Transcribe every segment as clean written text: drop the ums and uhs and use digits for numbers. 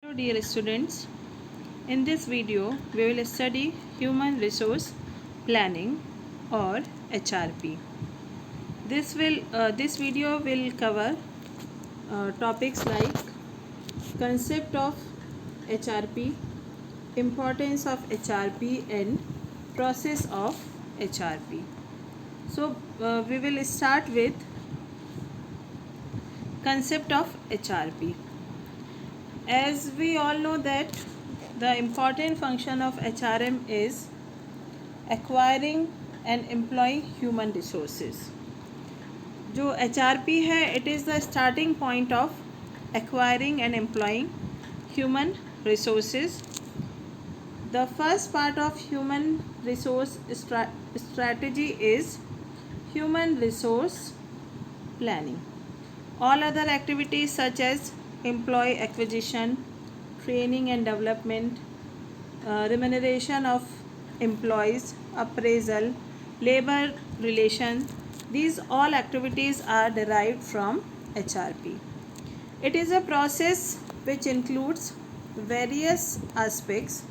Hello dear students, in this video we will study Human Resource Planning or HRP. This video will cover topics like concept of HRP, importance of HRP and process of HRP. So we will start with concept of HRP. As we all know that the important function of HRM is acquiring and employing human resources. जो HRP है, it is the starting point of acquiring and employing human resources. The first part of human resource strategy is human resource planning. All other activities such as employee acquisition, training and development, remuneration of employees, appraisal, labor relation, these all activities are derived from HRP. It is a process which includes various aspects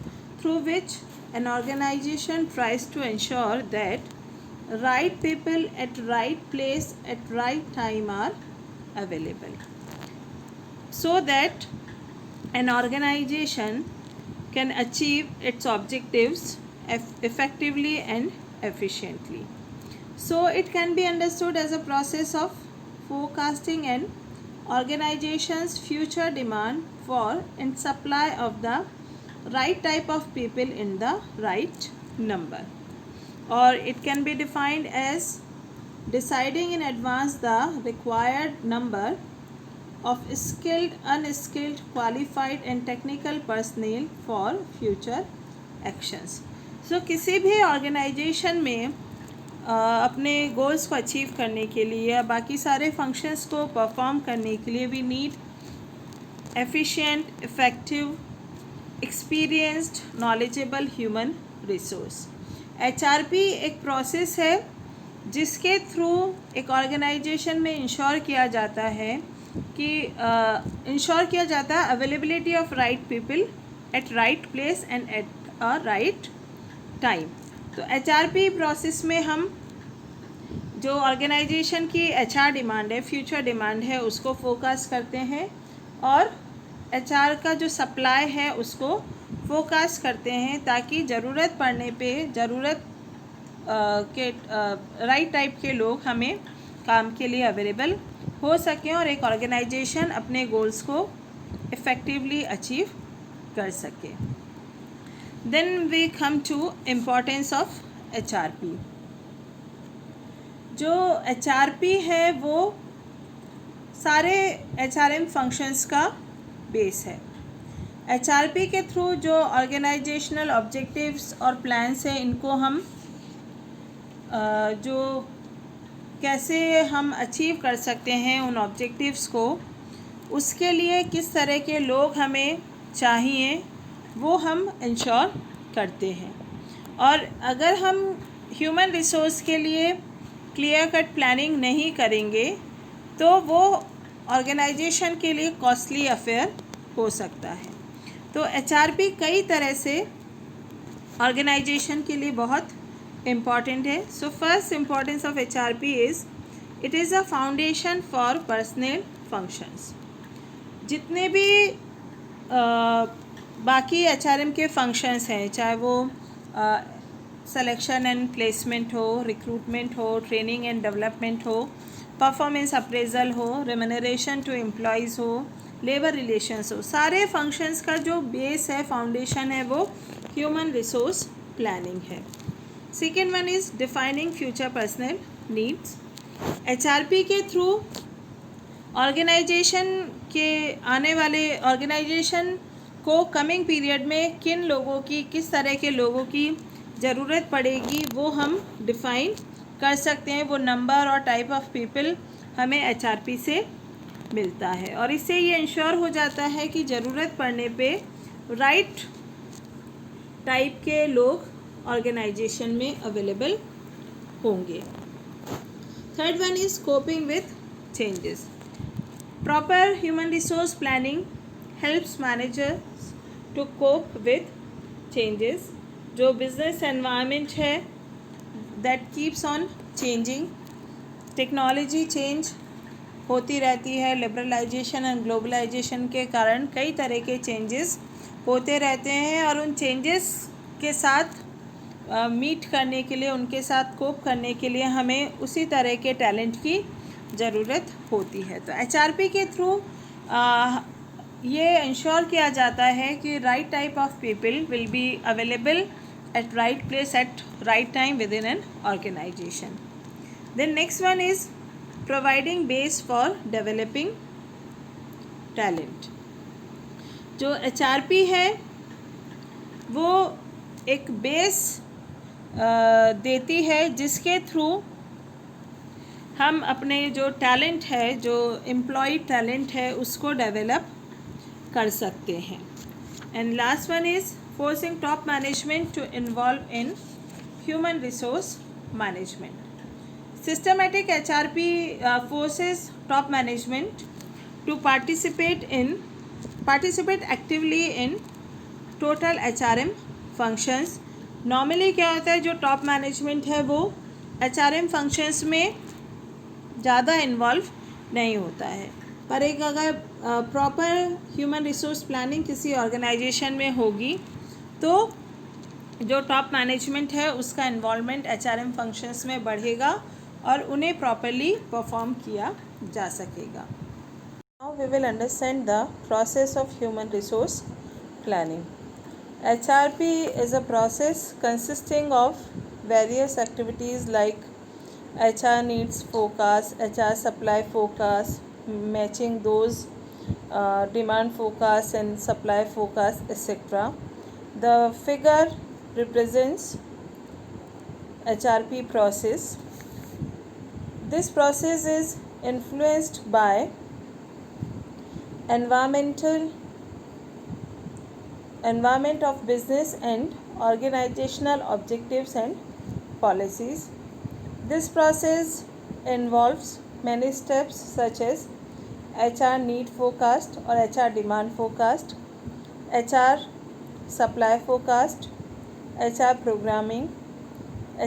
through which an organization tries to ensure that right people at right place at right time are available, so that an organization can achieve its objectives effectively and efficiently. So it can be understood as a process of forecasting an organization's future demand for and supply of the right type of people in the right number. Or it can be defined as deciding in advance the required number of skilled, unskilled, qualified and technical personnel for future actions. So किसी भी organisation में अपने goals को achieve करने के लिए या बाकी सारे फंक्शंस को परफॉर्म करने के लिए we need efficient, effective, experienced, knowledgeable human resource. HRP एक प्रोसेस है जिसके थ्रू एक ऑर्गेनाइजेशन में इंश्योर किया जाता है availability of right people at right place and at a right time. तो HRP प्रोसेस में हम जो ऑर्गेनाइजेशन की HR डिमांड है, फ्यूचर डिमांड है, उसको फोकस करते हैं और HR का जो सप्लाई है उसको फोकस करते हैं ताकि ज़रूरत पड़ने पे के राइट टाइप के लोग हमें काम के लिए अवेलेबल हो सकें और एक ऑर्गेनाइजेशन अपने गोल्स को इफ़ेक्टिवली अचीव कर सके. Then we come to importance of HRP. जो HRP है वो सारे HRM फंक्शंस का बेस है. HRP के थ्रू जो ऑर्गेनाइजेशनल ऑब्जेक्टिव्स और प्लान्स हैं इनको हम जो कैसे हम अचीव कर सकते हैं उन ऑब्जेक्टिव्स को, उसके लिए किस तरह के लोग हमें चाहिए वो हम इंश्योर करते हैं. और अगर हम ह्यूमन रिसोर्स के लिए क्लियर कट प्लानिंग नहीं करेंगे तो वो ऑर्गेनाइजेशन के लिए कॉस्टली अफेयर हो सकता है. तो HRP कई तरह से ऑर्गेनाइजेशन के लिए बहुत इम्पॉर्टेंट है. So first importance of HRP is it is a foundation for personal functions. जितने भी बाकी HRM के फंक्शंस हैं, चाहे वो सिलेक्शन एंड प्लेसमेंट हो, रिक्रूटमेंट हो, ट्रेनिंग एंड डेवलपमेंट हो, परफॉर्मेंस अप्रेजल हो, रेम्यूनरेशन टू एम्प्लॉयज़ हो, लेबर रिलेशंस हो, सारे फंक्शंस का जो बेस है, फाउंडेशन है, वो ह्यूमन रिसोर्स प्लानिंग है. Second one is defining future personal needs. HRP के थ्रू ऑर्गेनाइजेशन के आने वाले ऑर्गेनाइजेशन को कमिंग पीरियड में किन लोगों की, किस तरह के लोगों की ज़रूरत पड़ेगी वो हम डिफ़ाइन कर सकते हैं. वो नंबर और टाइप ऑफ पीपल हमें HRP से मिलता है और इससे ये इंश्योर हो जाता है कि ज़रूरत पड़ने पे राइट टाइप के लोग ऑर्गेनाइजेशन में अवेलेबल होंगे. Third one is coping with changes. Proper human resource planning helps managers to cope with changes. जो बिजनेस एनवायरनमेंट है that keeps on changing. Technology change होती रहती है. लिबरलाइजेशन एंड ग्लोबलाइजेशन के कारण कई तरह के चेंजेस होते रहते हैं और उन चेंजेस के साथ मीट करने के लिए, उनके साथ कोप करने के लिए हमें उसी तरह के टैलेंट की ज़रूरत होती है. तो HRP के थ्रू ये इंश्योर किया जाता है कि right type of people will be available at right place at right time within an organization. Then next one is providing base for developing talent. जो HRP है वो एक बेस देती है जिसके थ्रू हम अपने जो टैलेंट है, जो एम्प्लॉय टैलेंट है, उसको डेवलप कर सकते हैं. And last one is forcing top management to involve in human resource management. Systematic HRP forces top management to participate actively in total HRM functions. Normally क्या होता है, जो top management है वो HRM functions में ज़्यादा इन्वॉल्व नहीं होता है, पर एक अगर प्रॉपर ह्यूमन रिसोर्स प्लानिंग किसी ऑर्गेनाइजेशन में होगी तो जो टॉप मैनेजमेंट है उसका इन्वॉल्वमेंट HRM फंक्शंस में बढ़ेगा और उन्हें प्रॉपरली परफॉर्म किया जा सकेगा. Now we will understand the process of human resource planning. HRP is a process consisting of various activities like HR needs forecast, HR supply forecast, matching those demand forecast and supply forecast, etc. The figure represents HRP process. This process is influenced by environment of business and organizational objectives and policies. This process involves many steps such as HR need forecast or HR demand forecast, HR supply forecast, HR programming,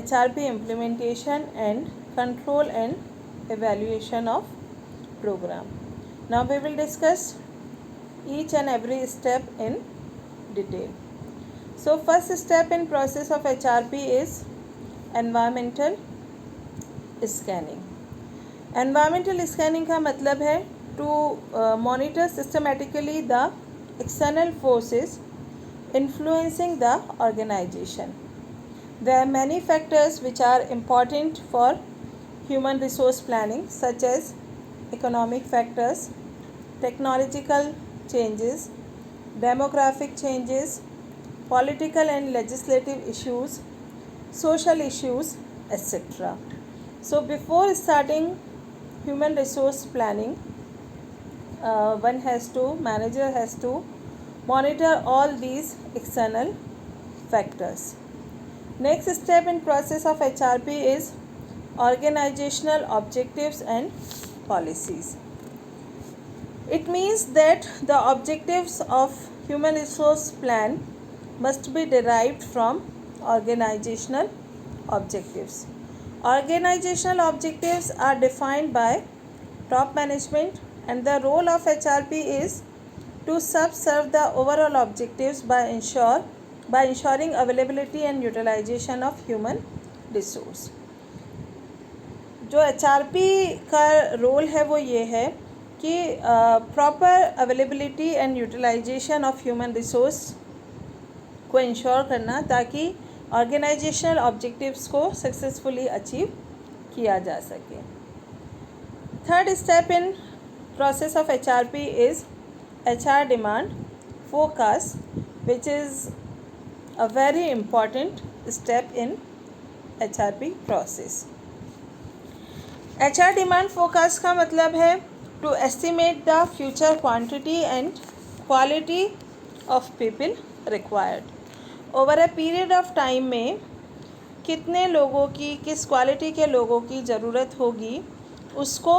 HRP implementation and control and evaluation of program. Now we will discuss each and every step in detail. So first step in process of HRP is environmental scanning. Environmental scanning का मतलब है to monitor systematically the external forces influencing the organisation. There are many factors which are important for human resource planning such as economic factors, technological changes, demographic changes, political and legislative issues, social issues, etc. So before starting human resource planning, manager has to monitor all these external factors. Next step in process of HRP is organizational objectives and policies. It means that the objectives of human resource plan must be derived from organizational objectives. Organizational objectives are defined by top management and the role of HRP is to serve the overall objectives by ensuring availability and utilization of human resource. जो HRP का role है वो ये है कि proper availability and utilisation of human resource को ensure करना ताकि ऑर्गेनाइजेशनल ऑब्जेक्टिव्स को सक्सेसफुली अचीव किया जा सके. Third step in process of HRP is HR demand forecast which is a very important step in HRP process. HR demand forecast का मतलब है to estimate the future quantity and quality of people required. Over a period of time में कितने लोगों की, किस quality के लोगों की ज़रूरत होगी उसको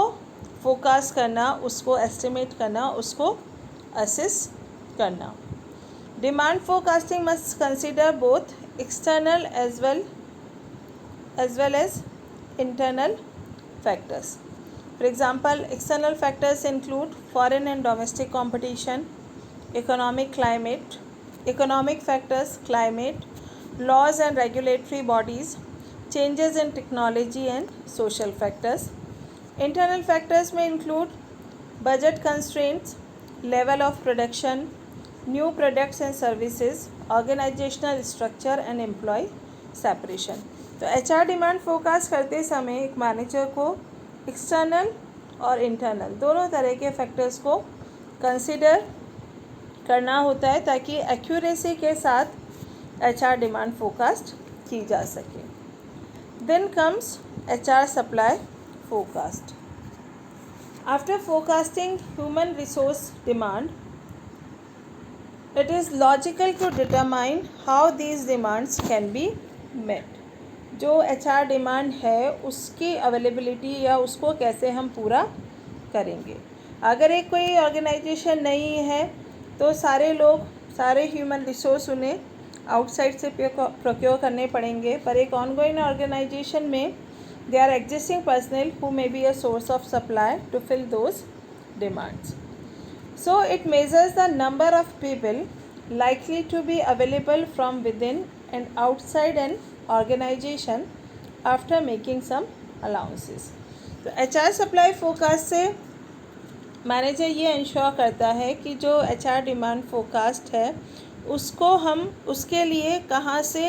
फोकस करना, उसको एस्टिमेट करना, उसको असेस करना। Demand forecasting must consider both external as well as internal factors. For example, external factors include foreign and domestic competition, economic factors, climate, laws and regulatory bodies, changes in technology and social factors. Internal factors may include budget constraints, level of production, new products and services, organizational structure and employee separation. तो HR demand forecast करते समय एक manager को external और internal दोनों तरह के factors को कंसिडर करना होता है ताकि एक्यूरेसी के साथ HR डिमांड फोरकास्ट की जा सके. Then comes HR supply forecast. After forecasting human resource demand, it is logical to determine how these demands can be met. जो HR डिमांड है उसकी अवेलेबिलिटी या उसको कैसे हम पूरा करेंगे. अगर एक कोई ऑर्गेनाइजेशन नहीं है तो सारे ह्यूमन रिसोर्स उन्हें आउटसाइड से प्रोक्योर करने पड़ेंगे. पर एक ऑनगोइंग ऑर्गेनाइजेशन में they are existing personnel who may be a source of supply to fill those demands. So it measures the number of people likely to be available from within and outside an organization after making some allowances. तो HR supply forecast से manager ये ensure करता है कि जो HR demand forecast है उसके लिए कहाँ से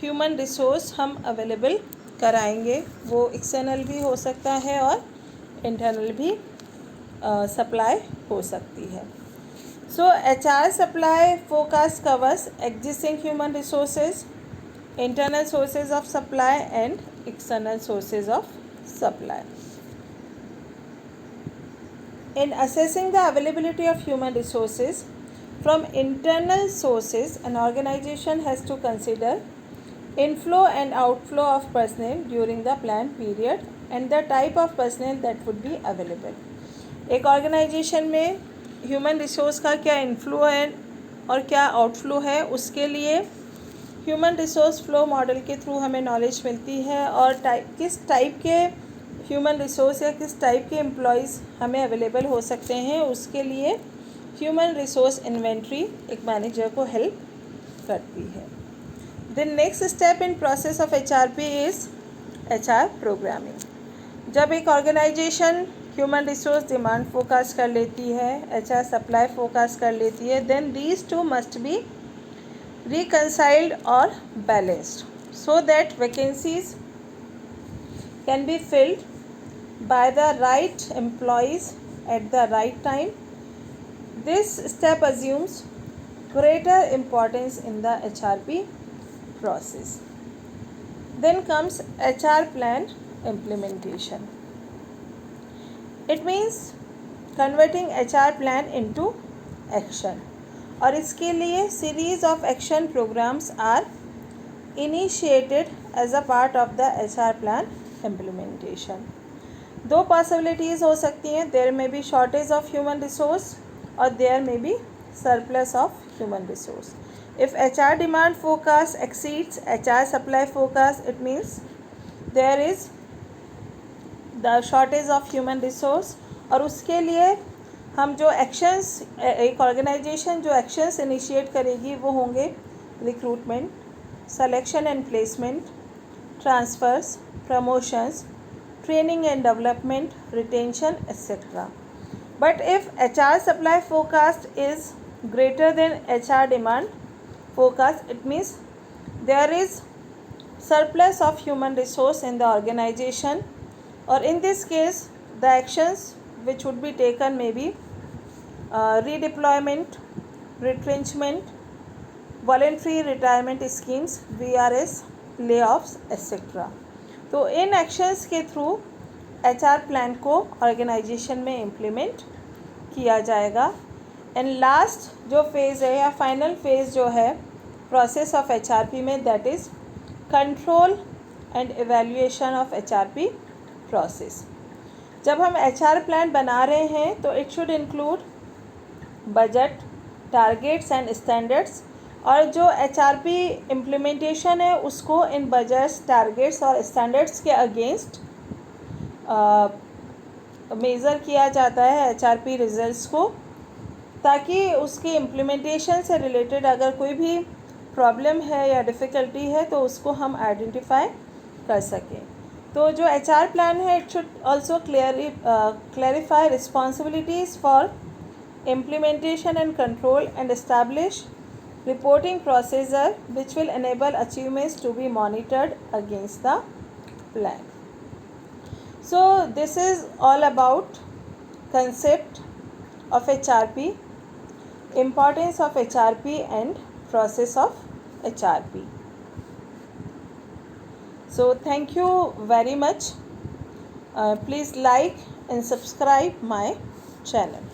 ह्यूमन रिसोर्स हम अवेलेबल कराएंगे. वो एक्सटर्नल भी हो सकता है और इंटरनल भी सप्लाई हो सकती है. सो HR supply forecast covers existing human resources, internal sources of supply and external sources of supply. In assessing the availability of human resources from internal sources, an organization has to consider inflow and outflow of personnel during the planned period and the type of personnel that would be available. एक organisation में human resource का क्या inflow है और क्या outflow है उसके लिए ह्यूमन रिसोर्स फ्लो मॉडल के थ्रू हमें नॉलेज मिलती है और किस टाइप के ह्यूमन रिसोर्स या किस टाइप के एम्प्लॉयज़ हमें अवेलेबल हो सकते हैं. उसके लिए ह्यूमन रिसोर्स इन्वेंट्री एक मैनेजर को हेल्प करती है. The next step in process of HRP is HR programming. जब एक organisation human resource demand forecast कर लेती है, HR सप्लाई फोरकास्ट कर लेती है, then these two must be reconciled और balanced so that vacancies can be filled by the right employees at the right time. This step assumes greater importance in the HRP process. Then comes HR plan implementation. It means converting HR plan into action. और इसके लिए series of action programs are initiated as a part of the HR plan implementation. दो possibilities हो सकती हैं. There may be shortage of human resource or there may be surplus of human resource. If HR demand forecast exceeds HR supply forecast, it means there is the shortage of human resource. और उसके लिए हम जो actions एक organisation जो actions initiate करेगी वो होंगे recruitment, selection and placement, transfers, promotions, training and development, retention etcetera. But if HR supply forecast is greater than HR demand forecast, it means there is surplus of human resource in the organization, or in this case the actions which would be taken may be redeployment, retrenchment, voluntary retirement schemes, VRS, layoffs etc. तो इन actions के through HR plan को organisation में implement किया जाएगा. And last जो phase है या final phase जो है प्रोसेस ऑफ HRP में, that is control and evaluation of HRP process. जब हम HR प्लान बना रहे हैं तो it should include budget, targets and standards, और जो HRP इम्प्लीमेंटेशन है उसको इन बजट्स, टारगेट्स और स्टैंडर्ड्स के अगेंस्ट मेज़र किया जाता है HRP रिजल्ट्स को, ताकि उसकी इम्प्लीमेंटेशन से रिलेटेड अगर कोई भी प्रॉब्लम है या डिफ़िकल्टी है तो उसको हम आइडेंटिफाई कर सकें। तो जो HR प्लान है, it should also clarify responsibilities for implementation and control and establish reporting procedure which will enable achievements to be monitored against the plan. So this is all about concept of HRP, importance of HRP and process of HRP. So thank you very much. Please like and subscribe my channel.